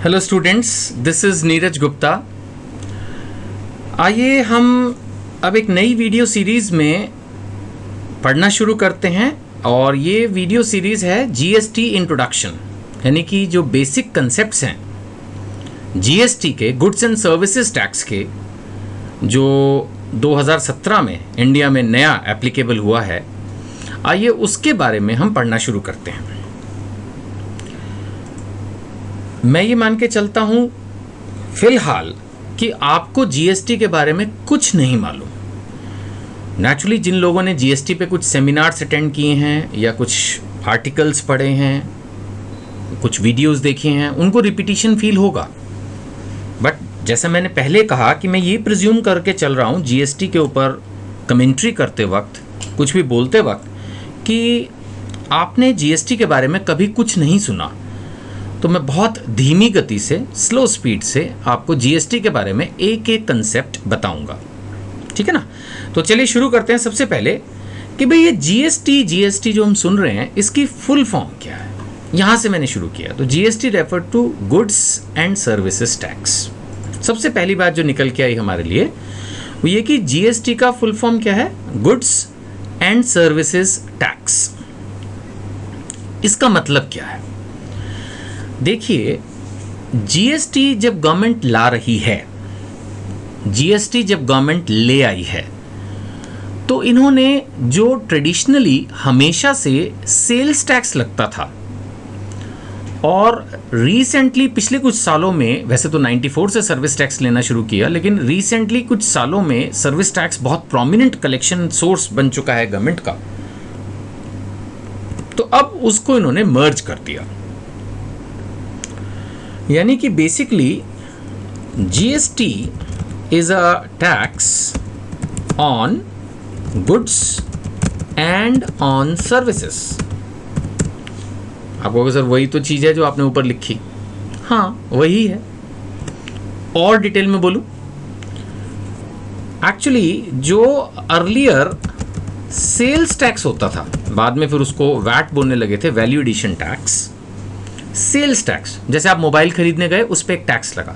Hello students, this is Neeraj Gupta. आइए हम अब एक नई वीडियो सीरीज़ में पढ़ना शुरू करते हैं और ये वीडियो सीरीज़ है जीएसटी इंट्रोडक्शन, यानी कि जो बेसिक कंसेप्ट्स हैं जीएसटी के, गुड्स एंड सर्विसेज टैक्स के, जो 2017 में इंडिया में नया एप्लीकेबल हुआ है। आइए उसके बारे में हम पढ़ना शुरू करते हैं। मैं ये मान के चलता हूँ फिलहाल कि आपको जीएसटी के बारे में कुछ नहीं मालूम। नेचुरली जिन लोगों ने जीएसटी पे कुछ सेमिनार्स अटेंड किए हैं या कुछ आर्टिकल्स पढ़े हैं, कुछ वीडियोस देखे हैं, उनको रिपीटिशन फील होगा। बट जैसा मैंने पहले कहा कि मैं ये प्रिज्यूम करके चल रहा हूँ जीएसटी के ऊपर कमेंट्री करते वक्त, कुछ भी बोलते वक्त, कि आपने जीएसटी के बारे में कभी कुछ नहीं सुना। तो मैं बहुत धीमी गति से, स्लो स्पीड से आपको जीएसटी के बारे में एक एक कंसेप्ट बताऊंगा, ठीक है ना। तो चलिए शुरू करते हैं। सबसे पहले कि भाई ये जीएसटी जो हम सुन रहे हैं, इसकी फुल फॉर्म क्या है, यहाँ से मैंने शुरू किया। तो GST refer to goods and services tax. सबसे पहली बात जो निकल के आई हमारे लिए वो ये कि जीएसटी का फुल फॉर्म क्या है, गुड्स एंड सर्विसेज टैक्स। इसका मतलब क्या है? देखिए, जीएसटी जब गवर्नमेंट ला रही है, जीएसटी जब गवर्नमेंट ले आई है, तो इन्होंने जो ट्रेडिशनली हमेशा से सेल्स टैक्स लगता था, और रिसेंटली पिछले कुछ सालों में, वैसे तो 94 से सर्विस टैक्स लेना शुरू किया, लेकिन रिसेंटली कुछ सालों में सर्विस टैक्स बहुत प्रोमिनेंट कलेक्शन सोर्स बन चुका है गवर्नमेंट का। तो अब उसको इन्होंने मर्ज कर दिया, यानी कि basically GST is a tax on goods and on services. आप कहोगे सर वही तो चीज़ है जो आपने ऊपर लिखी। हाँ, वही है। और डिटेल में बोलूं, एक्चुअली जो अर्लियर सेल्स टैक्स होता था, बाद में फिर उसको वैट बोलने लगे थे, value addition tax. Sales tax, जैसे आप मोबाइल खरीदने गए, उस पर एक टैक्स लगा,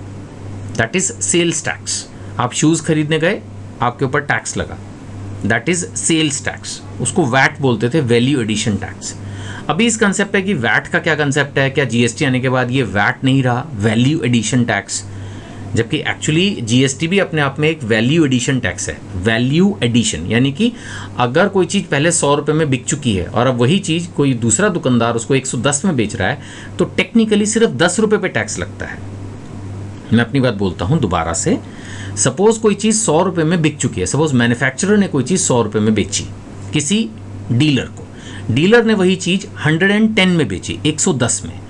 दैट इज सेल्स टैक्स। आप शूज़ खरीदने गए, आपके ऊपर टैक्स लगा, दैट इज सेल्स टैक्स। उसको वैट बोलते थे, वैल्यू एडिशन टैक्स। अभी इस कंसेप्ट है कि वैट का क्या कंसेप्ट है, क्या जीएसटी आने के बाद ये वैट नहीं रहा, वैल्यू एडिशन टैक्स, जबकि एक्चुअली जीएसटी भी अपने आप में एक वैल्यू एडिशन टैक्स है। वैल्यू एडिशन यानी कि अगर कोई चीज़ पहले 100 रुपये में बिक चुकी है और अब वही चीज़ कोई दूसरा दुकानदार उसको 110 में बेच रहा है, तो टेक्निकली सिर्फ 10 रुपये पे टैक्स लगता है। मैं अपनी बात बोलता हूँ दोबारा से। सपोज कोई चीज़ 100 रुपये में बिक चुकी है, सपोज मैन्युफैक्चरर ने कोई चीज़ 100 रुपये में बेची किसी डीलर को, डीलर ने वही चीज़ 110 में बेची, 110 में,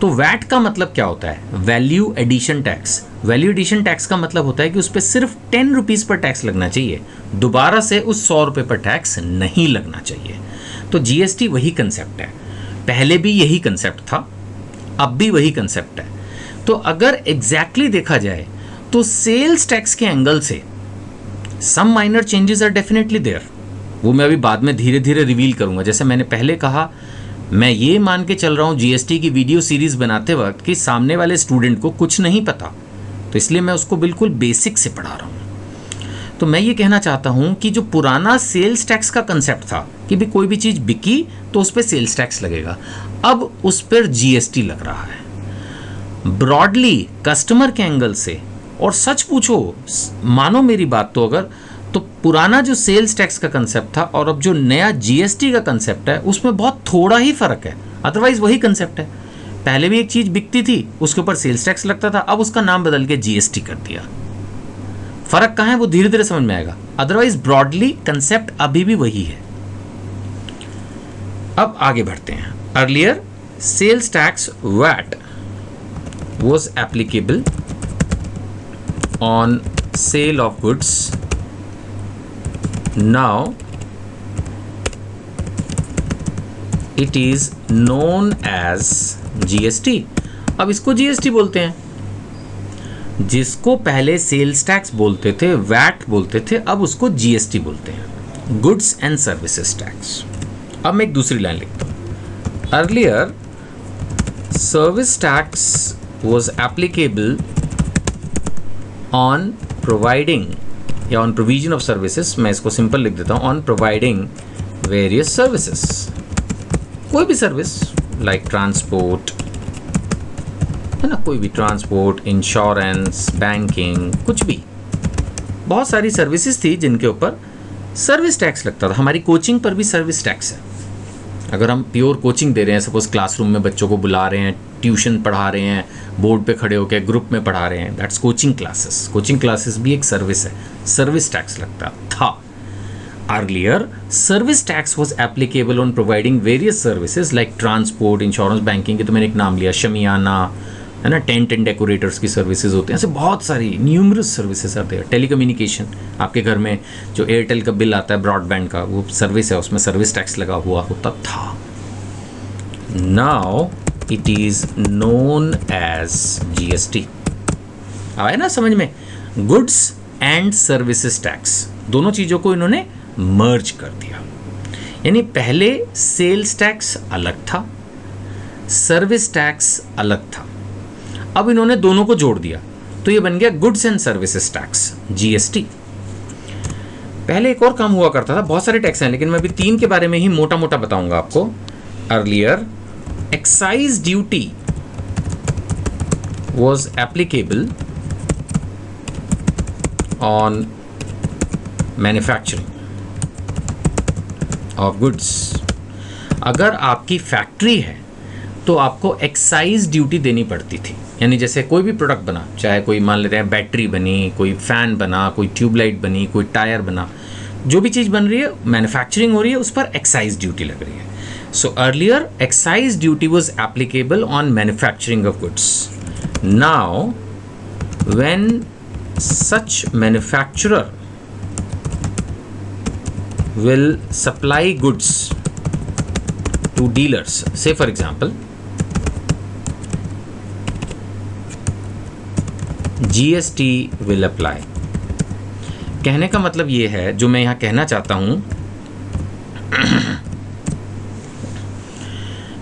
तो वैट का मतलब क्या होता है, value addition tax. Value addition tax का मतलब होता है कि उस पर सिर्फ 10 रुपीज़ पर टैक्स लगना चाहिए, दोबारा से उस 100 रुपये पर टैक्स नहीं लगना चाहिए। तो जीएसटी वही कंसेप्ट है, पहले भी यही कंसेप्ट था, अब भी वही कंसेप्ट है। तो अगर एग्जैक्टली देखा जाए तो सेल्स टैक्स के एंगल से some minor changes are definitely there, वो मैं अभी बाद में धीरे धीरे रिवील करूंगा। जैसे मैंने पहले कहा, मैं ये मान के चल रहा हूँ जीएसटी की वीडियो सीरीज बनाते वक्त कि सामने वाले स्टूडेंट को कुछ नहीं पता, तो इसलिए मैं उसको बिल्कुल बेसिक से पढ़ा रहा हूँ। तो मैं ये कहना चाहता हूँ कि जो पुराना सेल्स टैक्स का कंसेप्ट था कि भी कोई भी चीज़ बिकी तो उस पर सेल्स टैक्स लगेगा, अब उस पर जीएसटी लग रहा है ब्रॉडली कस्टमर के एंगल से। और सच पूछो, मानो मेरी बात, तो पुराना जो सेल्स टैक्स का कंसेप्ट था और अब जो नया जीएसटी का कंसेप्ट है, उसमें बहुत थोड़ा ही फर्क है, अदरवाइज वही कंसेप्ट है। पहले भी एक चीज़ बिकती थी, उसके ऊपर सेल्स टैक्स लगता था, अब उसका नाम बदल के जीएसटी कर दिया। फर्क कहाँ है वो धीरे धीरे समझ में आएगा, अदरवाइज ब्रॉडली कंसेप्ट अभी भी वही है। अब आगे बढ़ते हैं। Earlier sales tax VAT was applicable on sale of goods. Now it is known as GST. अब इसको GST बोलते हैं। जिसको पहले सेल्स टैक्स बोलते थे, वैट बोलते थे, अब उसको GST बोलते हैं, गुड्स एंड सर्विसेज टैक्स। अब मैं एक दूसरी लाइन लिखता हूँ। Earlier service tax was applicable on providing या on provision of services, मैं इसको सिंपल लिख देता हूँ, on providing various services, कोई भी सर्विस लाइक ट्रांसपोर्ट है ना, कोई भी ट्रांसपोर्ट, इंश्योरेंस, बैंकिंग, कुछ भी, बहुत सारी सर्विसेज थी जिनके ऊपर सर्विस टैक्स लगता था। हमारी कोचिंग पर भी सर्विस टैक्स है। अगर हम प्योर कोचिंग दे रहे हैं, सपोज क्लासरूम में बच्चों को बुला रहे हैं, ट्यूशन पढ़ा रहे हैं, बोर्ड पे खड़े होकर ग्रुप में पढ़ा रहे हैं, that's coaching classes. Coaching classes भी एक सर्विस है, सर्विस टैक्स लगता था। Earlier service tax was applicable on providing various services like transport, insurance, banking, के तो मैंने एक नाम लिया, शमियाना है ना, टेंट एंड डेकोरेटर्स की सर्विसेज होते हैं, ऐसे बहुत सारी न्यूमरस सर्विसेज आते हैं। टेलीकम्युनिकेशन, आपके घर में जो एयरटेल का बिल आता है ब्रॉडबैंड का, वो सर्विस है, उसमें सर्विस टैक्स लगा हुआ होता था। Now it is known as GST. आया ना समझ में? गुड्स एंड सर्विसेज टैक्स, दोनों चीज़ों को इन्होंने मर्ज कर दिया। यानी पहले सेल्स टैक्स अलग था, सर्विस टैक्स अलग था, अब इन्होंने दोनों को जोड़ दिया तो ये बन गया goods and services tax, GST. पहले एक और काम हुआ करता था, बहुत सारे टैक्स हैं लेकिन मैं अभी 3 के बारे में ही मोटा मोटा बताऊंगा आपको। Earlier excise duty was applicable on manufacturing of goods. अगर आपकी फैक्ट्री है तो आपको एक्साइज ड्यूटी देनी पड़ती थी। यानी जैसे कोई भी प्रोडक्ट बना, चाहे कोई मान लेते हैं बैटरी बनी, कोई फ़ैन बना, कोई ट्यूबलाइट बनी, कोई टायर बना, जो भी चीज़ बन रही है, मैन्युफैक्चरिंग हो रही है, उस पर एक्साइज ड्यूटी लग रही है। So earlier excise duty was applicable on manufacturing of goods. Now when such manufacturer will supply goods to dealers, say for example GST will apply। कहने का मतलब ये है, जो मैं यहाँ कहना चाहता हूँ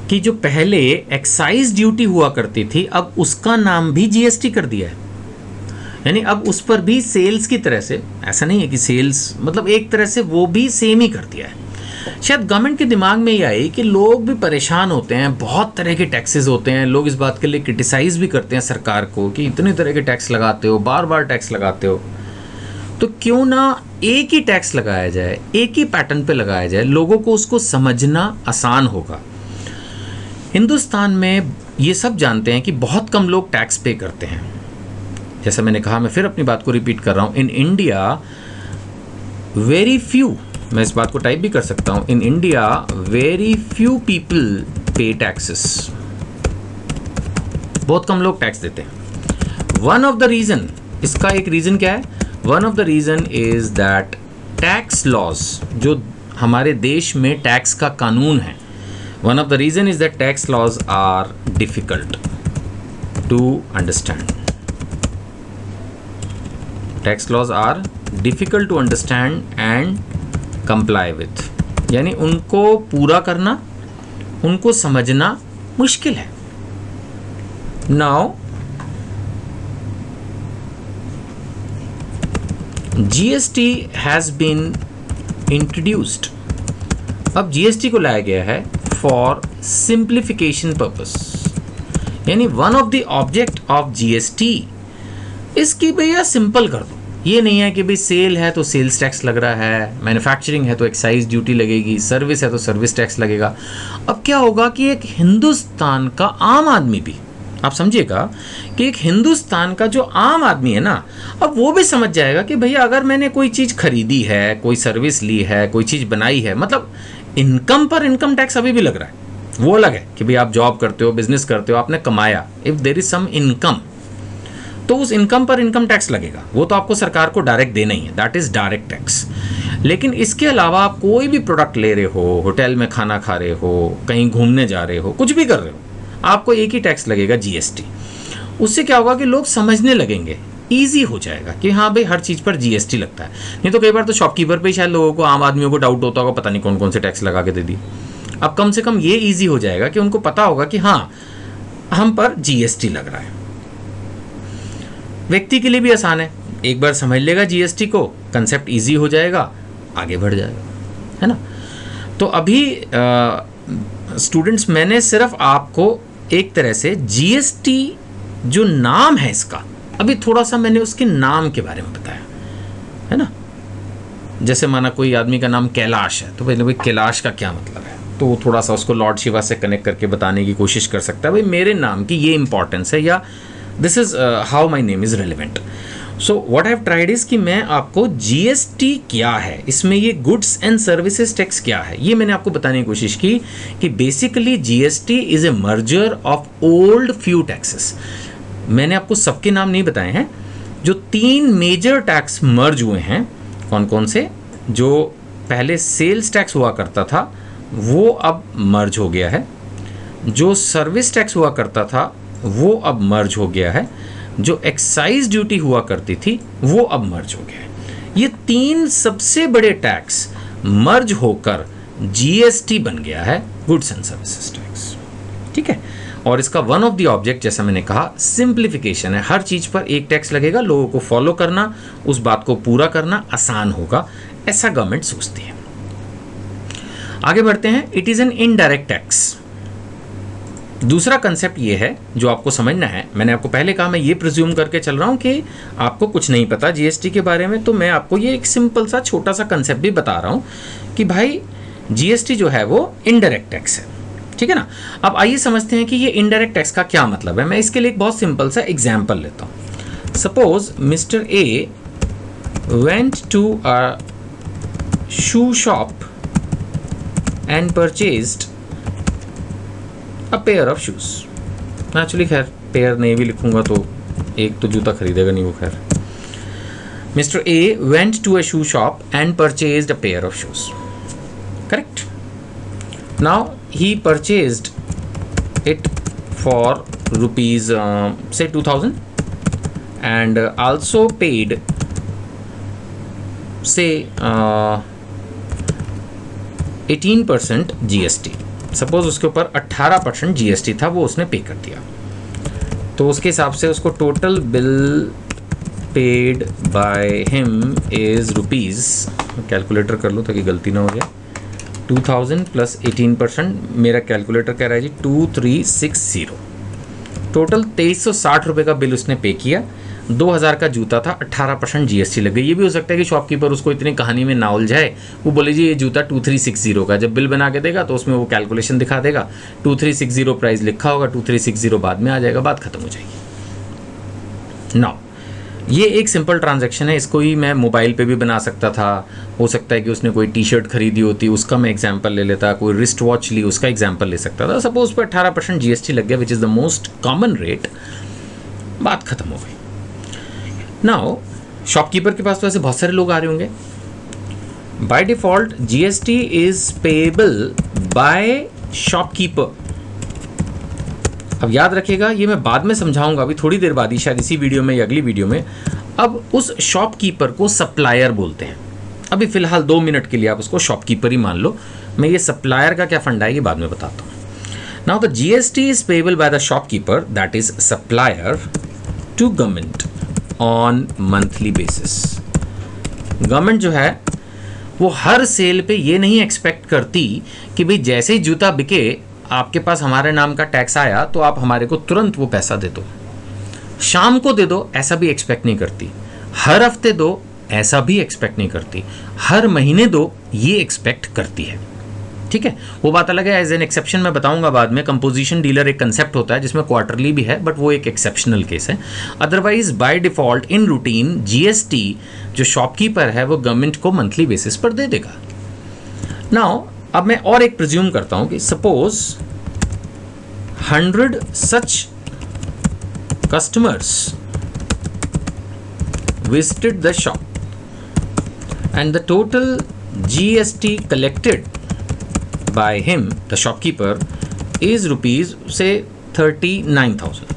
कि जो पहले एक्साइज ड्यूटी हुआ करती थी, अब उसका नाम भी जीएसटी कर दिया है। यानी अब उस पर भी सेल्स की तरह से, ऐसा नहीं है कि सेल्स मतलब, एक तरह से वो भी सेम ही कर दिया है। शायद गवर्नमेंट के दिमाग में ये आई कि लोग भी परेशान होते हैं, बहुत तरह के टैक्सेस होते हैं, लोग इस बात के लिए क्रिटिसाइज भी करते हैं सरकार को कि इतने तरह के टैक्स लगाते हो, बार बार टैक्स लगाते हो, तो क्यों ना एक ही टैक्स लगाया जाए, एक ही पैटर्न पे लगाया जाए, लोगों को उसको समझना आसान होगा। हिंदुस्तान में ये सब जानते हैं कि बहुत कम लोग टैक्स पे करते हैं। जैसा मैंने कहा, मैं फिर अपनी बात को रिपीट कर रहा हूँ, इन इंडिया वेरी फ्यू, मैं इस बात को टाइप भी कर सकता हूँ, in India very few people पे टैक्सेस, बहुत कम लोग टैक्स देते हैं। वन ऑफ द रीज़न, इसका एक रीज़न क्या है? One of the reason is that tax laws, जो हमारे देश में टैक्स का कानून है, one of the reason is that tax laws are difficult to understand. Tax laws are difficult to understand and comply with, यानी उनको पूरा करना, उनको समझना मुश्किल है। Now GST has been introduced, अब जीएसटी को लाया गया है फॉर सिंप्लीफिकेशन पर्पस। यानी one of the object of GST इसकी भैया सिंपल कर दो। ये नहीं है कि भाई सेल है तो सेल्स टैक्स लग रहा है, मैन्युफैक्चरिंग है तो एक्साइज ड्यूटी लगेगी, सर्विस है तो सर्विस टैक्स लगेगा। अब क्या होगा कि एक हिंदुस्तान का आम आदमी भी, आप समझिएगा कि एक हिंदुस्तान का जो आम आदमी है ना, अब वो भी समझ जाएगा कि भैया अगर मैंने कोई चीज़ खरीदी है, कोई सर्विस ली है, कोई चीज़ बनाई है, मतलब इनकम पर इनकम टैक्स अभी भी लग रहा है। वो अलग है कि भाई आप जॉब करते हो, बिजनेस करते हो, आपने कमाया, if there is some income तो उस इनकम पर इनकम टैक्स लगेगा, वो तो आपको सरकार को डायरेक्ट देना ही है, दैट इज़ डायरेक्ट टैक्स। लेकिन इसके अलावा आप कोई भी प्रोडक्ट ले रहे हो, होटल में खाना खा रहे हो, कहीं घूमने जा रहे हो, कुछ भी कर रहे हो, आपको एक ही टैक्स लगेगा, जीएसटी। उससे क्या होगा कि लोग समझने लगेंगे, ईजी हो जाएगा कि हाँ भाई हर चीज़ पर जीएसटी लगता है। नहीं तो कई बार तो शॉपकीपर पे शायद लोगों को, आम आदमियों को डाउट होता होगा, पता नहीं कौन कौन से टैक्स लगा के दे दी। अब कम से कम ये ईजी हो जाएगा कि उनको पता होगा कि हाँ हम पर जीएसटी लग रहा है। व्यक्ति के लिए भी आसान है, एक बार समझ लेगा जीएसटी को, कंसेप्ट इजी हो जाएगा, आगे बढ़ जाएगा, है ना। तो अभी स्टूडेंट्स मैंने सिर्फ आपको एक तरह से जीएसटी जो नाम है इसका, अभी थोड़ा सा मैंने उसके नाम के बारे में बताया, है ना। जैसे माना कोई आदमी का नाम कैलाश है, तो भाई कैलाश का क्या मतलब है, तो वो थोड़ा सा उसको लॉर्ड शिवा से कनेक्ट करके बताने की कोशिश कर सकता है, भाई मेरे नाम की ये इंपॉर्टेंस है, या this is how my name is relevant. So what I have tried is कि मैं आपको जीएसटी क्या है, इसमें ये गुड्स एंड सर्विसेज टैक्स क्या है, ये मैंने आपको बताने की कोशिश की कि basically GST is a merger of old few taxes. मैंने आपको सबके नाम नहीं बताए हैं, जो 3 मेजर टैक्स मर्ज हुए हैं, कौन कौन से, जो पहले सेल्स टैक्स हुआ करता था वो अब मर्ज हो गया है, जो सर्विस टैक्स हुआ करता था वो अब मर्ज हो गया है, जो एक्साइज ड्यूटी हुआ करती थी वो अब मर्ज हो गया है। ये 3 सबसे बड़े टैक्स मर्ज होकर जीएसटी बन गया है, गुड्स एंड सर्विसेज टैक्स, ठीक है। और इसका वन ऑफ द ऑब्जेक्ट, जैसा मैंने कहा, सिंप्लीफिकेशन है। हर चीज पर एक टैक्स लगेगा, लोगों को फॉलो करना, उस बात को पूरा करना आसान होगा, ऐसा गवर्नमेंट सोचती है। आगे बढ़ते हैं। It is an indirect tax. दूसरा कंसेप्ट ये है जो आपको समझना है, मैंने आपको पहले कहा मैं ये प्रिज्यूम करके चल रहा हूं कि आपको कुछ नहीं पता जीएसटी के बारे में, तो मैं आपको ये एक सिंपल सा छोटा सा कंसेप्ट भी बता रहा हूं कि भाई जीएसटी जो है वो इनडायरेक्ट टैक्स है, ठीक है ना। अब आइए समझते हैं कि ये इनडायरेक्ट टैक्स का क्या मतलब है। मैं इसके लिए एक बहुत सिंपल सा एग्जाम्पल लेता हूं। Suppose Mr A went to a shoe shop and purchased a pair of shoes. Actually खैर पेयर नहीं भी लिखूंगा तो एक तो जूता खरीदेगा नहीं वो, खैर। Mister A went to a shoe shop and purchased a pair of shoes, correct. Now he purchased it for rupees say 2000 and also paid say 18% GST। Suppose उसके ऊपर 18% GST था, वो उसने पे कर दिया, तो उसके हिसाब से उसको total bill paid by him is rupees, calculator कर लो ताकि गलती ना हो जाए, 2000 प्लस 18%, मेरा कैलकुलेटर कह रहा है जी 2360, टोटल 2360 रुपये का बिल उसने पे किया। 2000 का जूता था, 18% जीएसटी लग गई। ये भी हो सकता है कि शॉपकीपर उसको इतनी कहानी में ना उलझाए, वो बोले जी ये जूता 2360 का, जब बिल बना के देगा तो उसमें वो कैलकुलेशन दिखा देगा, 2360 प्राइस लिखा होगा, 2360 बाद में आ जाएगा, बात खत्म हो जाएगी। नाउ ये एक सिंपल ट्रांजैक्शन है, इसको ही मैं मोबाइल पे भी बना सकता था, हो सकता है कि उसने कोई टी शर्ट खरीदी होती उसका मैं एग्जांपल ले लेता, कोई रिस्ट वॉच ली उसका एग्जांपल ले सकता था। सपोज पर 18% जीएसटी लग गया, which is the most common rate, बात खत्म हो गई। नाउ शॉपकीपर के पास तो ऐसे बहुत सारे लोग आ रहे होंगे। By default GST is payable by shopkeeper. अब याद रखिएगा, ये मैं बाद में समझाऊंगा, अभी थोड़ी देर बाद ही, शायद इसी वीडियो में या अगली वीडियो में। अब उस शॉपकीपर को सप्लायर बोलते हैं। अभी फिलहाल 2 मिनट के लिए आप उसको शॉपकीपर ही मान लो, मैं ये सप्लायर का क्या फंडा है ये बाद में बताता हूँ। Now the GST is payable by the shopkeeper, that is supplier, to government on monthly basis. Government जो है वो हर सेल पे ये नहीं एक्सपेक्ट करती कि भाई जैसे ही जूता बिके आपके पास हमारे नाम का टैक्स आया तो आप हमारे को तुरंत वो पैसा दे दो, शाम को दे दो, ऐसा भी एक्सपेक्ट नहीं करती, हर हफ्ते दो, ऐसा भी एक्सपेक्ट नहीं करती, हर महीने दो, ये एक्सपेक्ट करती है, ठीक है। वो बात अलग है, एज एन एक्सेप्शन मैं बताऊंगा बाद में। कंपोजिशन डीलर एक कंसेप्ट होता है जिसमें क्वार्टरली भी है, बट वो एक एक्सेप्शनल केस है। Otherwise by default in routine GST जो शॉपकीपर है वो गवर्नमेंट को मंथली बेसिस पर दे देगा। नाउ अब मैं और एक प्रिज्यूम करता हूं कि suppose 100 such customers visited the shop and the total GST collected by him, the shopkeeper, is rupees say 39,000.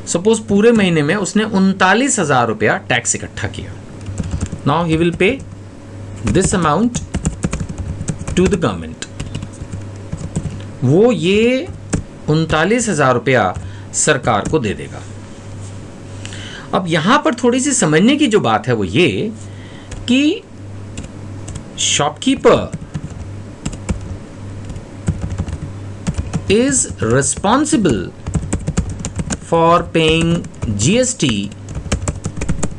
Suppose पूरे महीने में उसने 39,000 रुपया टैक्स इकट्ठा किया। Now he will pay this amount to the government. वो ये 39,000 रुपया सरकार को दे देगा। अब यहां पर थोड़ी सी समझने की जो बात है वो ये कि shopkeeper is responsible for paying GST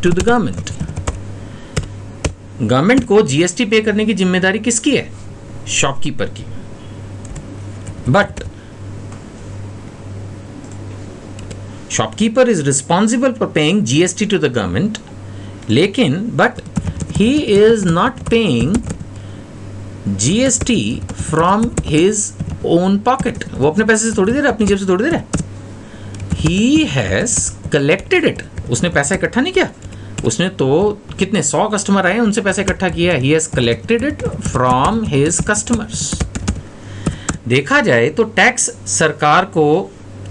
to the government. Government को जीएसटी पे करने की जिम्मेदारी किसकी है? शॉपकीपर की. But shopkeeper is responsible for paying GST to the government, लेकिन but he is not paying GST from his own pocket. वो अपने पैसे से थोड़ी दे रहा है, अपनी जेब से थोड़ी दे रहा है. He has collected it. उसने पैसा इकट्ठा नहीं किया, उसने तो कितने 100 कस्टमर आए उनसे पैसा इकट्ठा किया. He has collected it from his customers. देखा जाए तो टैक्स सरकार को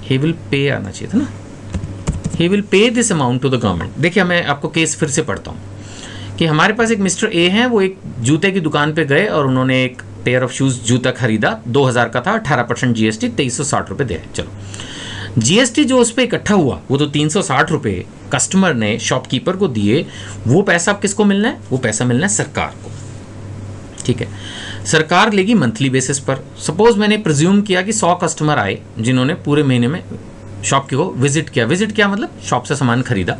ही विल पे आना चाहिए था ना. He will pay this amount to the government. देखिए मैं आपको केस फिर से पढ़ता हूँ कि हमारे पास एक मिस्टर ए हैं, वो एक जूते की दुकान पे गए और उन्होंने एक पेयर ऑफ शूज़ जूता खरीदा, 2000 का था, 18% जीएसटी, 2360 रुपये दे. चलो जीएसटी जो उस पर इकट्ठा हुआ वो तो 360 रुपये कस्टमर ने शॉपकीपर को दिए. वो पैसा अब किसको मिलना है? वो पैसा मिलना है सरकार को. ठीक है, सरकार लेगी मंथली बेसिस पर. सपोज मैंने प्रिज्यूम किया कि 100 कस्टमर आए जिन्होंने पूरे महीने में शॉप को विजिट किया. विजिट किया मतलब शॉप से सामान खरीदा,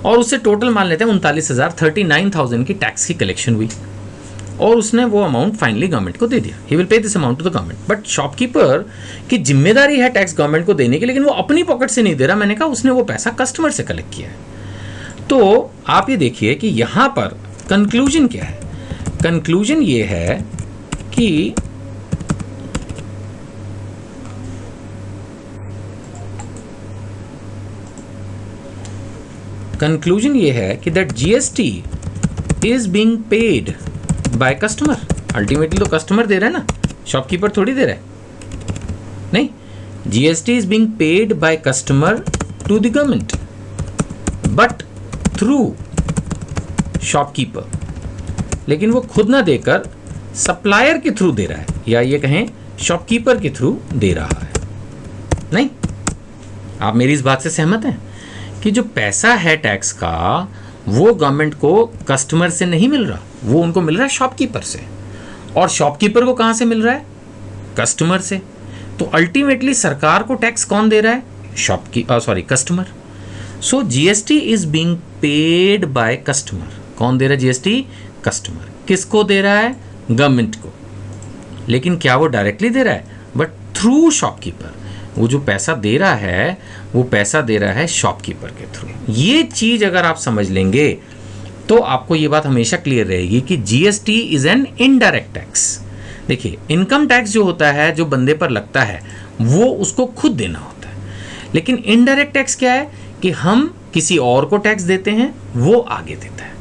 और उससे टोटल मान लेते हैं 39,000 की टैक्स की कलेक्शन हुई, और उसने वो अमाउंट फाइनली गवर्नमेंट को दे दिया. He will pay this amount to the government. But shopkeeper की जिम्मेदारी है टैक्स गवर्नमेंट को देने की, लेकिन वो अपनी पॉकेट से नहीं दे रहा. मैंने कहा उसने वो पैसा कस्टमर से कलेक्ट किया है. तो आप ये देखिए कि यहाँ पर कंक्लूजन क्या है. कंक्लूजन ये है कि that GST is being paid by customer. Ultimately तो कस्टमर दे रहा है ना, शॉपकीपर थोड़ी दे रहा है. नहीं, GST is being paid by customer to the government but through shopkeeper. लेकिन वो खुद ना देकर सप्लायर के थ्रू दे रहा है, या ये कहें शॉपकीपर के थ्रू दे रहा है. नहीं, आप मेरी इस बात से सहमत हैं कि जो पैसा है टैक्स का वो गवर्नमेंट को कस्टमर से नहीं मिल रहा, वो उनको मिल रहा है शॉपकीपर से. और शॉपकीपर को कहाँ से मिल रहा है? कस्टमर से. तो अल्टीमेटली सरकार को टैक्स कौन दे रहा है? Customer. So GST is being paid by customer. कौन दे रहा है जीएसटी? कस्टमर. किसको दे रहा है? गवर्नमेंट को. लेकिन क्या वो डायरेक्टली दे रहा है? But through shopkeeper. वो जो पैसा दे रहा है वो पैसा दे रहा है शॉपकीपर के थ्रू. ये चीज अगर आप समझ लेंगे तो आपको ये बात हमेशा क्लियर रहेगी कि GST is an indirect tax. देखिए, इनकम टैक्स जो होता है, जो बंदे पर लगता है, वो उसको खुद देना होता है. लेकिन इनडायरेक्ट टैक्स क्या है कि हम किसी और को टैक्स देते हैं, वो आगे देता है.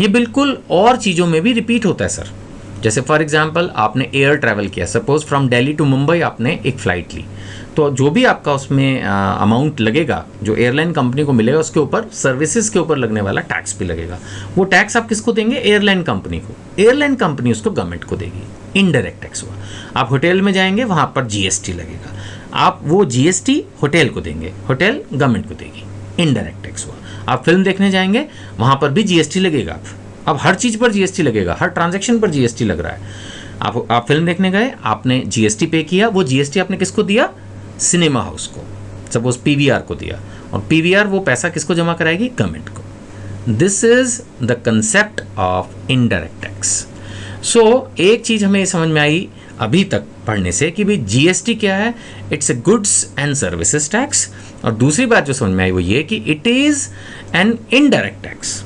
ये बिल्कुल और चीज़ों में भी रिपीट होता है सर. जैसे फॉर एग्जाम्पल आपने एयर ट्रैवल किया, suppose from Delhi to Mumbai आपने एक फ़्लाइट ली, तो जो भी आपका उसमें अमाउंट लगेगा, जो एयरलाइन कंपनी को मिलेगा, उसके ऊपर सर्विसेज के ऊपर लगने वाला टैक्स भी लगेगा. वो टैक्स आप किसको देंगे? एयरलाइन कंपनी को. एयरलाइन कंपनी उसको गवर्नमेंट को देगी. इनडायरेक्ट टैक्स हुआ. आप होटल में जाएंगे, वहाँ पर जीएसटी लगेगा, आप वो जीएसटी होटल को देंगे, होटल गवर्नमेंट को देगी. इनडायरेक्ट टैक्स हुआ. आप फिल्म देखने जाएंगे, वहाँ पर भी जीएसटी लगेगा. अब हर चीज़ पर जीएसटी लगेगा, हर ट्रांजैक्शन पर जीएसटी लग रहा है. आप फिल्म देखने गए, आपने जीएसटी पे किया, वो जीएसटी आपने किसको दिया? सिनेमा हाउस को, सपोज पीवीआर को दिया, और पीवीआर वो पैसा किसको जमा कराएगी? गवर्नमेंट को. This is the concept of indirect tax. So एक चीज़ हमें समझ में आई अभी तक पढ़ने से कि भाई जीएसटी क्या है? It's a goods and services tax. और दूसरी बात जो समझ में आई वो ये कि it is an indirect tax.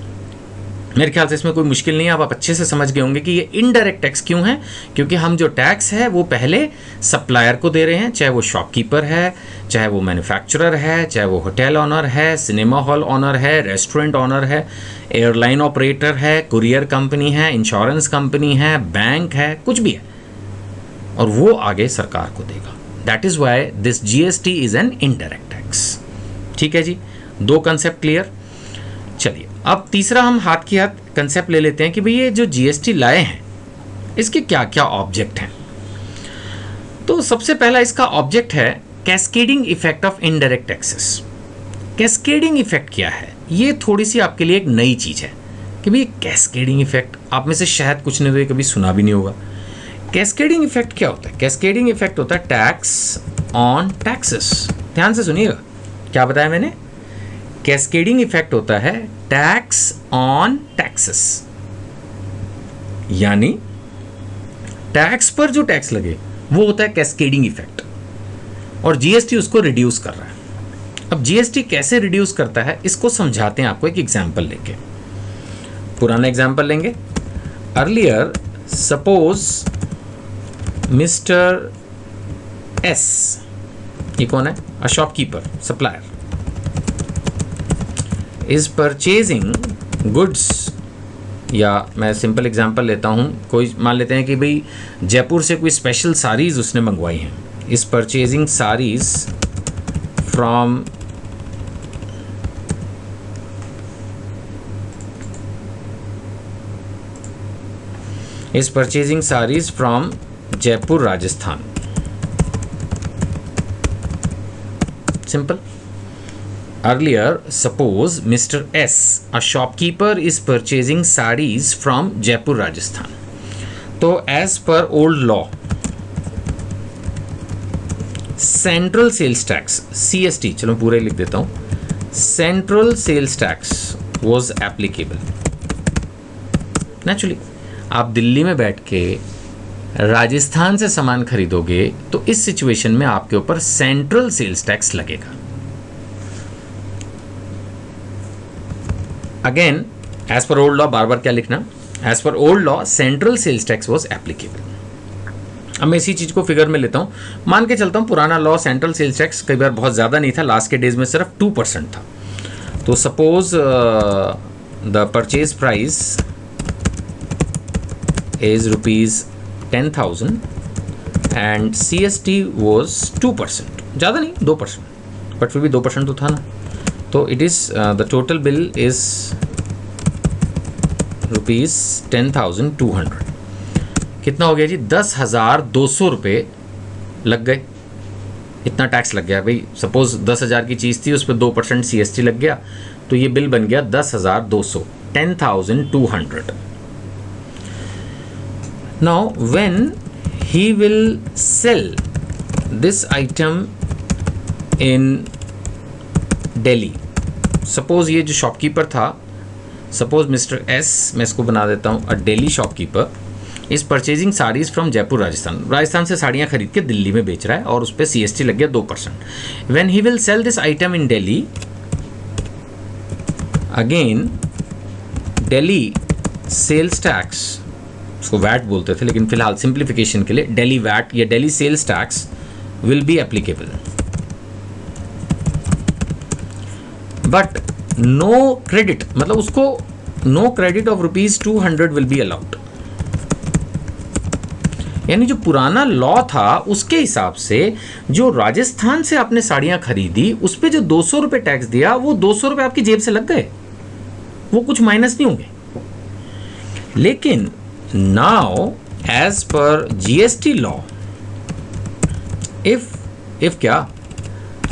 मेरे ख्याल से इसमें कोई मुश्किल नहीं है, आप अच्छे से समझ गए होंगे कि ये इनडायरेक्ट टैक्स क्यों है. क्योंकि हम जो टैक्स है वो पहले सप्लायर को दे रहे हैं, चाहे वो शॉपकीपर है, चाहे वो मैन्युफैक्चरर है, चाहे वो होटल ऑनर है, सिनेमा हॉल ऑनर है, रेस्टोरेंट ऑनर है, एयरलाइन ऑपरेटर है, कुरियर कंपनी है, इंश्योरेंस कंपनी है, बैंक है, कुछ भी है, और वो आगे सरकार को देगा. That is why this GST is an indirect tax. ठीक है जी, 2 कंसेप्ट क्लियर. चलिए अब तीसरा हम हाथ की हाथ कंसेप्ट ले लेते हैं कि भाई ये जो जीएसटी लाए हैं इसके क्या क्या ऑब्जेक्ट हैं. तो सबसे पहला इसका ऑब्जेक्ट है cascading effect of indirect taxes. Cascading effect क्या है? ये थोड़ी सी आपके लिए एक नई चीज़ है कि भाई कैस्केडिंग इफेक्ट आप में से शायद कुछ ने तो ये कभी सुना भी नहीं होगा। कैस्केडिंग इफेक्ट क्या होता है? कैस्केडिंग इफेक्ट होता है टैक्स ऑन टैक्सेस। ध्यान से सुनिएगा, क्या बताया मैंने? कैस्केडिंग इफेक्ट होता है टैक्स ऑन टैक्सेस, यानी टैक्स पर जो टैक्स लगे वो होता है कैस्केडिंग इफेक्ट, और जीएसटी उसको रिड्यूस कर रहा है। अब जीएसटी कैसे रिड्यूस करता है इसको समझाते हैं आपको एक एग्जांपल लेके। पुराना एग्जांपल लेंगे। अर्लियर सपोज मिस्टर एस, ये कौन है? A shopkeeper, supplier, is purchasing goods, या मैं सिंपल एग्जांपल लेता हूँ, कोई मान लेते हैं कि भाई जयपुर से कोई स्पेशल साड़ीज़ उसने मंगवाई हैं, is purchasing saris from Jaipur Rajasthan. Simple. Earlier, suppose Mr. S, a shopkeeper, is purchasing sarees from Jaipur, Rajasthan. तो as per old law, Central Sales Tax (CST), चलो पूरा लिख देता हूँ, Central Sales Tax was applicable. Naturally, आप दिल्ली में बैठ के राजस्थान से सामान खरीदोगे तो इस सिचुएशन में आपके ऊपर सेंट्रल सेल्स टैक्स लगेगा। Again as per old law, बार बार क्या लिखना, as per old law central sales tax was applicable. अब मैं इसी चीज को फिगर में लेता हूं, मान के चलता हूं पुराना लॉ सेंट्रल सेल्स टैक्स कई बार बहुत ज्यादा नहीं था, लास्ट के डेज में सिर्फ 2% था। तो suppose the purchase price is ₹10,000 and CST was 2%, ज़्यादा नहीं 2%, बट फिर भी 2% तो था ना। तो it is the total bill is ₹10,200। कितना हो गया जी? 10,200 रुपये लग गए। इतना टैक्स लग गया भाई। सपोज 10,000 की चीज़ थी, उस पर 2% CST लग गया, तो ये बिल बन गया 10,200, 10,200। Now when he will sell this item in Delhi, suppose ये जो शॉपकीपर था, सपोज मिस्टर एस, मैं इसको बना देता हूँ, अ daily shopkeeper is purchasing saris from Jaipur Rajasthan, Rajasthan से साड़ियाँ खरीद के दिल्ली में बेच रहा है और उस पर CST लग गया 2%। When he will sell this item in Delhi, again Delhi sales tax, उसको वैट बोलते थे लेकिन फिलहाल सिंप्लीफिकेशन के लिए दिल्ली वैट या Delhi sales tax will be applicable, but no credit, मतलब उसको no credit of ₹200 will be allowed. यानी जो पुराना लॉ था उसके हिसाब से जो राजस्थान से आपने साड़ियां खरीदी उस पर जो 200 रुपये टैक्स दिया, वो 200 रुपये आपकी जेब से लग गए, वो कुछ माइनस नहीं होंगे। लेकिन now as per GST law, if क्या,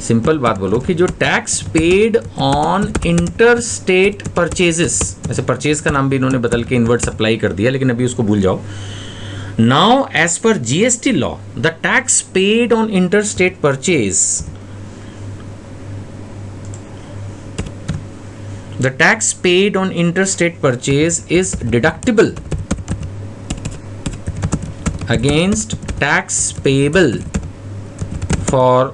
सिंपल बात बोलो कि जो tax paid on inter state purchases, ऐसे परचेज का नाम भी इन्होंने बदल के इनवर्ट सप्लाई कर दिया, लेकिन अभी उसको भूल जाओ। Now as per GST law the tax paid on inter state purchase, the tax paid on interstate purchase is deductible against tax payable for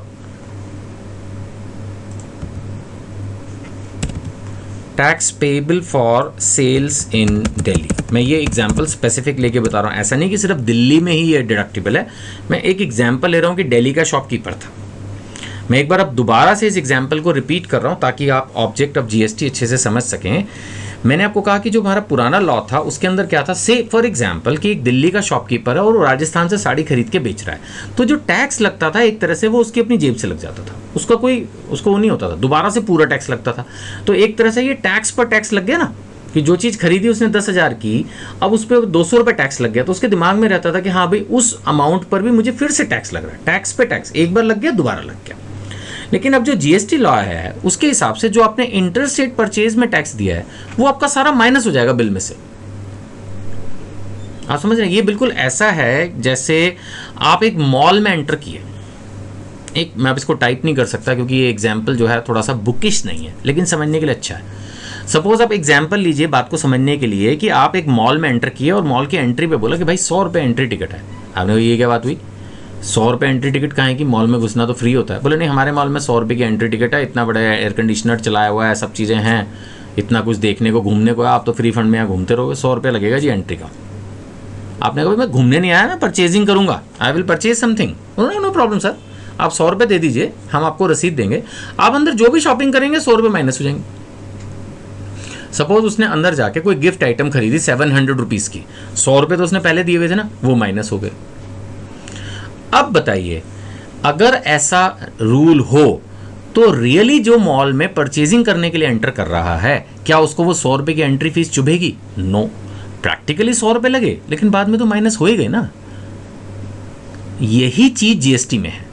sales in Delhi। मैं ये एग्जाम्पल स्पेसिफिक लेके बता रहा हूँ, ऐसा नहीं कि सिर्फ दिल्ली में ही ये डिडक्टिबल है। मैं एक एग्जाम्पल ले रहा हूँ कि दिल्ली का शॉपकीपर था। मैं एक बार अब दोबारा से इस एग्जाम्पल को रिपीट कर रहा हूँ ताकि आप ऑब्जेक्ट ऑफ GST अच्छे से समझ सकें। मैंने आपको कहा कि जो हमारा पुराना लॉ था उसके अंदर क्या था, से फॉर एग्जाम्पल कि एक दिल्ली का शॉपकीपर है और वो राजस्थान से साड़ी खरीद के बेच रहा है, तो जो टैक्स लगता था एक तरह से वो उसकी अपनी जेब से लग जाता था, उसको वो नहीं होता था, दोबारा से पूरा टैक्स लगता था। तो एक तरह से ये टैक्स पर टैक्स लग गया ना, कि जो चीज़ खरीदी उसने 10,000 की, अब उस पर 200 रुपये टैक्स लग गया, तो उसके दिमाग में रहता था कि हाँ भाई उस अमाउंट पर भी मुझे फिर से टैक्स लग रहा है, टैक्स पे टैक्स एक बार लग गया, दोबारा लग गया। लेकिन अब जो जीएसटी लॉ है उसके हिसाब से जो आपने इंटर स्टेट परचेज में टैक्स दिया है वो आपका सारा माइनस हो जाएगा बिल में से। आप समझ रहे हैं? ये बिल्कुल ऐसा है जैसे आप एक मॉल में एंटर किए, एक मैं अब इसको टाइप नहीं कर सकता क्योंकि ये एग्जाम्पल जो है थोड़ा सा बुकिश नहीं है, लेकिन समझने के लिए अच्छा है। सपोज आप एग्जाम्पल लीजिए बात को समझने के लिए कि आप एक मॉल में एंटर किए और मॉल की एंट्री पे बोला कि भाई 100 रुपये एंट्री टिकट है। आपने ये क्या बात हुई, 100 रुपये एंट्री टिकट कहाँ है कि मॉल में घुसना तो फ्री होता है। बोले नहीं, हमारे मॉल में 100 रुपये की एंट्री टिकट है, इतना बड़ा एयर कंडीशनर चलाया हुआ है, सब चीज़ें हैं, इतना कुछ देखने को घूमने को है, आप तो फ्री फंड में यहाँ घूमते रहोगे, 100 रुपये लगेगा जी एंट्री का। आपने कहा मैं घूमने नहीं आया, मैं परचेजिंग करूंगा, I will purchase something. No problem sir, आप 100 रुपये दे दीजिए, हम आपको रसीद देंगे, आप अंदर जो भी शॉपिंग करेंगे 100 रुपये माइनस हो जाएंगे। सपोज उसने अंदर जाके कोई गिफ्ट आइटम खरीदी 700 रुपीज़ की, 100 रुपये तो उसने पहले दिए हुए थे ना, वो माइनस हो गए। अब बताइए अगर ऐसा रूल हो तो रियली जो मॉल में परचेजिंग करने के लिए एंटर कर रहा है, क्या उसको वो 100 रुपये की एंट्री फीस चुभेगी? नो, प्रैक्टिकली 100 रुपये लगे लेकिन बाद में तो माइनस हो ही गए ना। यही चीज जीएसटी में है।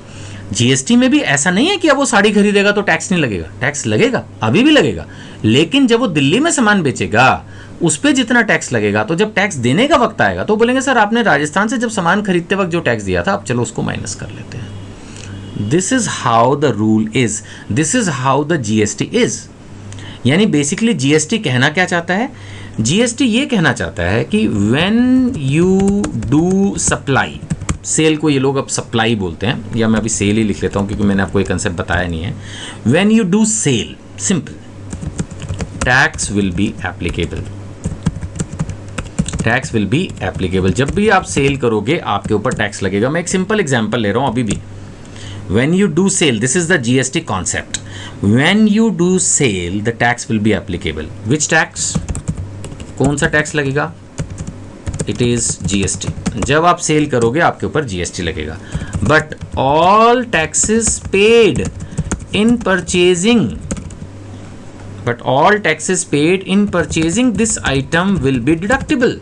जीएसटी में भी ऐसा नहीं है कि अब वो साड़ी खरीदेगा तो टैक्स नहीं लगेगा, टैक्स लगेगा, अभी भी लगेगा, लेकिन जब वो दिल्ली में सामान बेचेगा उस पर जितना टैक्स लगेगा, तो जब टैक्स देने का वक्त आएगा तो बोलेंगे सर आपने राजस्थान से जब सामान खरीदते वक्त जो टैक्स दिया था, अब चलो उसको माइनस कर लेते हैं। This is how the rule is, this is how the GST is. यानी बेसिकली जीएसटी कहना क्या चाहता है? जीएसटी ये कहना चाहता है कि when you do supply, sale को ये लोग अब सप्लाई बोलते हैं, या मैं अभी सेल ही लिख लेता हूं क्योंकि मैंने आपको ये कंसेप्ट बताया नहीं है। When you do sale, simple, tax will be applicable, tax will be applicable. जब भी आप सेल करोगे आपके ऊपर टैक्स लगेगा। मैं एक सिंपल एग्जांपल ले रहा हूं अभी भी। When you do sale, this is the GST concept. When you do sale, the tax will be applicable. Which tax? कौन सा टैक्स लगेगा? It is GST. जब आप सेल करोगे आपके ऊपर GST लगेगा। But all taxes paid in purchasing, but all taxes paid in purchasing this item will be deductible.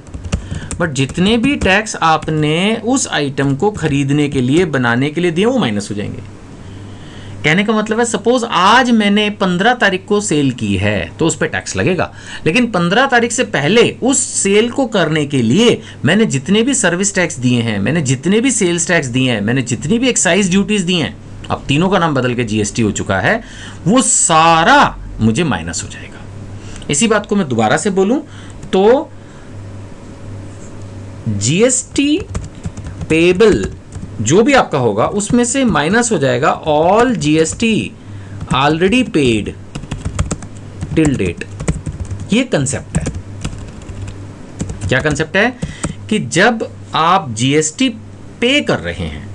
But जितने भी टैक्स आपने उस आइटम को खरीदने के लिए, बनाने के लिए दिए, वो माइनस हो जाएंगे। कहने का मतलब है सपोज आज मैंने 15 तारीख को सेल की है तो उस पर टैक्स लगेगा, लेकिन 15 तारीख से पहले उस सेल को करने के लिए मैंने जितने भी सर्विस टैक्स दिए हैं, मैंने जितने भी सेल्स टैक्स दिए हैं, मैंने जितनी भी एक्साइज ड्यूटीज दी हैं, अब तीनों का नाम बदल के जीएसटी हो चुका है, वो सारा मुझे माइनस हो जाएगा। इसी बात को मैं दोबारा से बोलूं तो जीएसटी पेबल जो भी आपका होगा उसमें से माइनस हो जाएगा all GST already paid till date. ये कंसेप्ट है। क्या कंसेप्ट है? कि जब आप जीएसटी पे कर रहे हैं,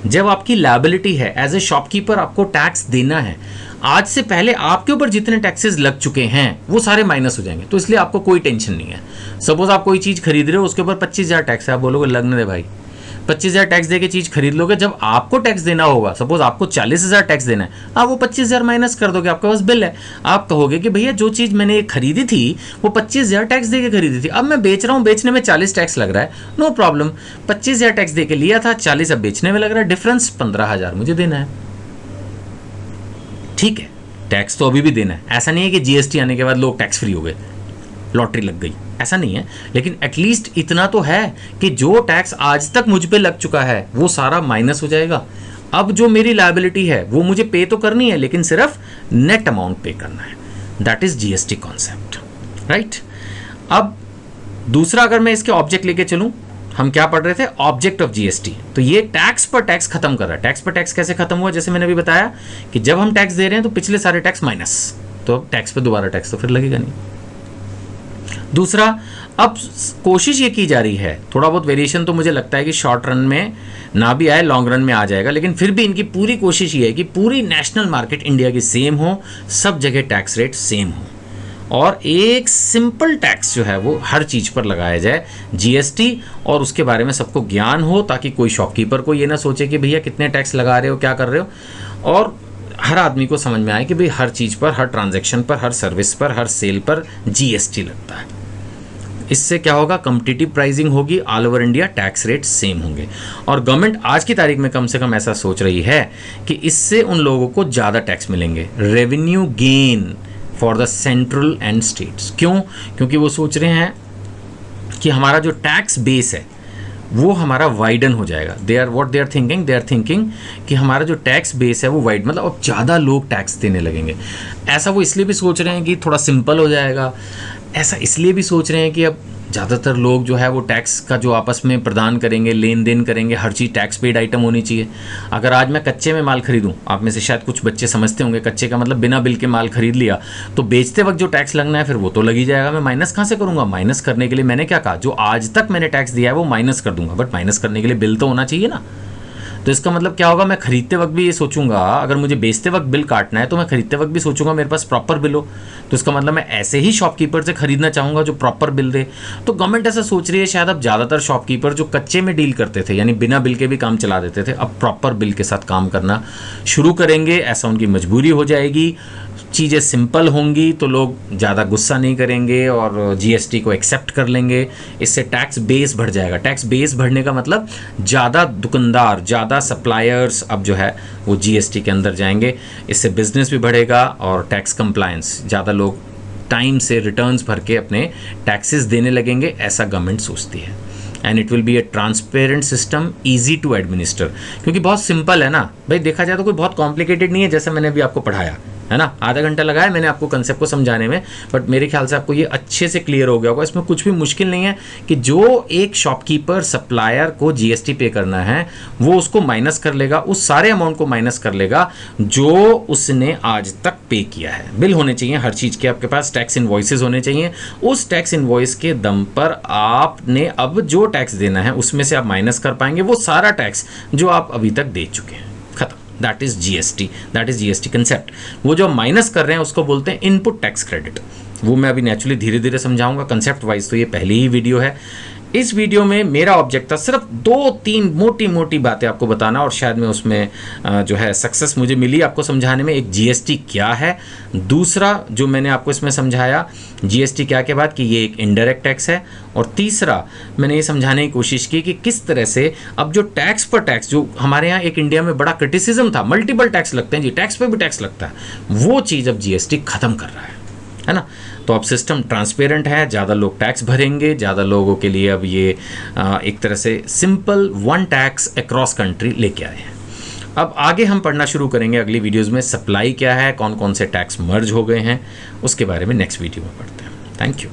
जब आपकी लायबिलिटी है, एज ए शॉपकीपर आपको टैक्स देना है, आज से पहले आपके ऊपर जितने टैक्सेस लग चुके हैं वो सारे माइनस हो जाएंगे। तो इसलिए आपको कोई टेंशन नहीं है। सपोज आप कोई चीज़ खरीद रहे हो, उसके ऊपर 25,000 टैक्स है, आप बोलोगे लगने दे भाई, 25,000 टैक्स दे के चीज़ खरीद लोगे, जब आपको टैक्स देना होगा, सपोज आपको 40,000 टैक्स देना है, आप वो 25,000 माइनस कर दोगे, आपके पास बिल है, आप कहोगे कि भैया जो चीज़ मैंने खरीदी थी वो 25,000 टैक्स दे के खरीदी थी, अब मैं बेच रहा हूँ, बेचने में 40 टैक्स लग रहा है, नो प्रॉब्लम, 25,000 टैक्स दे के लिया था, 40 अब बेचने में लग रहा है, डिफरेंस 15,000 मुझे देना है। ठीक है, टैक्स तो अभी भी देना है। ऐसा नहीं है कि जीएसटी आने के बाद लोग टैक्स फ्री हो गए, लॉटरी लग गई, ऐसा नहीं है, लेकिन एटलीस्ट इतना तो है कि जो टैक्स आज तक मुझ पे लग चुका है वो सारा माइनस हो जाएगा। अब जो मेरी लायबिलिटी है वो मुझे पे तो करनी है, लेकिन सिर्फ नेट अमाउंट पे करना है। That is GST concept, right. अब दूसरा, अगर मैं इसके ऑब्जेक्ट लेके चलूं, हम क्या पढ़ रहे थे? Object of GST. तो ये टैक्स पर टैक्स खत्म कर रहा है। टैक्स पर टैक्स कैसे खत्म हुआ? जैसे मैंने अभी बताया कि जब हम टैक्स दे रहे हैं तो पिछले सारे टैक्स माइनस, तो अब टैक्स पे दोबारा टैक्स तो फिर लगेगा नहीं। दूसरा, अब कोशिश ये की जा रही है, थोड़ा बहुत वेरिएशन तो मुझे लगता है कि शॉर्ट रन में ना भी आए, लॉन्ग रन में आ जाएगा, लेकिन फिर भी इनकी पूरी कोशिश ये है कि पूरी नेशनल मार्केट इंडिया की सेम हो, सब जगह टैक्स रेट सेम हो, और एक सिंपल टैक्स जो है वो हर चीज़ पर लगाया जाए, जीएसटी, और उसके बारे में सबको ज्ञान हो, ताकि कोई शॉपकीपर को ये ना सोचे कि भैया कितने टैक्स लगा रहे हो, क्या कर रहे हो, और हर आदमी को समझ में आए कि भाई हर चीज़ पर, हर ट्रांजैक्शन पर, हर सर्विस पर, हर सेल पर जीएसटी लगता है। इससे क्या होगा, कम्पिटिटिव प्राइसिंग होगी, all over India tax rate same होंगे। और गवर्नमेंट आज की तारीख में कम से कम ऐसा सोच रही है कि इससे उन लोगों को ज़्यादा टैक्स मिलेंगे, revenue gain for the central and states. क्यों? क्योंकि वो सोच रहे हैं कि हमारा जो टैक्स बेस है वो हमारा वाइडन हो जाएगा। दे आर थिंकिंग कि हमारा जो टैक्स बेस है वो वाइड, मतलब अब ज़्यादा लोग टैक्स देने लगेंगे। ऐसा वो इसलिए भी सोच रहे हैं कि थोड़ा सिंपल हो जाएगा, ऐसा इसलिए भी सोच रहे हैं कि अब ज़्यादातर लोग जो है वो टैक्स का जो आपस में प्रदान करेंगे, लेन देन करेंगे, हर चीज़ टैक्स पेड आइटम होनी चाहिए। अगर आज मैं कच्चे में माल खरीदूँ, आप में से शायद कुछ बच्चे समझते होंगे कच्चे का मतलब बिना बिल के माल खरीद लिया, तो बेचते वक्त जो टैक्स लगना है फिर वो तो लग ही जाएगा। मैं माइनस कहाँ से करूँगा? माइनस करने के लिए मैंने क्या कहा, जो आज तक मैंने टैक्स दिया है वो माइनस कर दूंगा, बट माइनस करने के लिए बिल तो होना चाहिए ना। तो इसका मतलब क्या होगा, मैं खरीदते वक्त भी ये सोचूंगा, अगर मुझे बेचते वक्त बिल काटना है तो मैं खरीदते वक्त भी सोचूंगा मेरे पास प्रॉपर बिल हो। तो इसका मतलब मैं ऐसे ही शॉपकीपर से खरीदना चाहूँगा जो प्रॉपर बिल दे। तो गवर्नमेंट ऐसा सोच रही है, शायद अब ज़्यादातर शॉपकीपर जो कच्चे में डील करते थे, यानी बिना बिल के भी काम चला देते थे, अब प्रॉपर बिल के साथ काम करना शुरू करेंगे। ऐसा उनकी मजबूरी हो जाएगी, चीज़ें सिंपल होंगी तो लोग ज़्यादा गुस्सा नहीं करेंगे और जीएसटी को एक्सेप्ट कर लेंगे। इससे टैक्स बेस बढ़ जाएगा। टैक्स बेस बढ़ने का मतलब ज़्यादा दुकानदार, ज़्यादा सप्लायर्स अब जो है वो जीएसटी के अंदर जाएंगे। इससे बिजनेस भी बढ़ेगा और टैक्स कंप्लायंस, ज़्यादा लोग टाइम से रिटर्न्स भर के अपने टैक्सेस देने लगेंगे, ऐसा गवर्नमेंट सोचती है। And it will be a transparent system, easy to administer, क्योंकि बहुत सिंपल है ना भाई, देखा जाए तो कोई बहुत कॉम्प्लिकेटेड नहीं है। जैसे मैंने अभी आपको पढ़ाया है ना, आधा घंटा लगाया मैंने आपको कंसेप्ट को समझाने में, बट मेरे ख्याल से आपको ये अच्छे से क्लियर हो गया होगा। इसमें कुछ भी मुश्किल नहीं है कि जो एक शॉपकीपर सप्लायर को जीएसटी पे करना है वो उसको माइनस कर लेगा, उस सारे अमाउंट को माइनस कर लेगा जो उसने आज तक पे किया है। बिल होने चाहिए हर चीज़ के, आपके पास टैक्स इनवॉइसेस होने चाहिए। उस टैक्स इनवॉइस के दम पर आपने अब जो टैक्स देना है उसमें से आप माइनस कर पाएंगे वो सारा टैक्स जो आप अभी तक दे चुके हैं। खत्म। That is GST concept. वो जो माइनस कर रहे हैं उसको बोलते हैं इनपुट टैक्स क्रेडिट। वो मैं अभी नेचुरली धीरे धीरे समझाऊंगा। कंसेप्ट वाइज तो ये पहली ही वीडियो है। इस वीडियो में मेरा ऑब्जेक्ट था सिर्फ 2-3 मोटी मोटी बातें आपको बताना, और शायद मैं उसमें जो है सक्सेस मुझे मिली आपको समझाने में। एक जीएसटी क्या है, दूसरा जो मैंने आपको इसमें समझाया जीएसटी क्या के बाद कि ये एक इनडायरेक्ट टैक्स है, और तीसरा मैंने ये समझाने की कोशिश की कि किस तरह से अब जो टैक्स पर टैक्स, जो हमारे यहाँ एक इंडिया में बड़ा क्रिटिसिज्म था, मल्टीपल टैक्स लगते हैं जी, टैक्स पे भी टैक्स लगता है, वो चीज़ अब जीएसटी खत्म कर रहा है ना। तो अब सिस्टम ट्रांसपेरेंट है, ज़्यादा लोग टैक्स भरेंगे, ज़्यादा लोगों के लिए अब ये एक तरह से simple one tax across country लेके आए हैं। अब आगे हम पढ़ना शुरू करेंगे अगली वीडियोस में, सप्लाई क्या है, कौन कौन से टैक्स मर्ज हो गए हैं, उसके बारे में नेक्स्ट वीडियो में पढ़ते हैं। Thank you.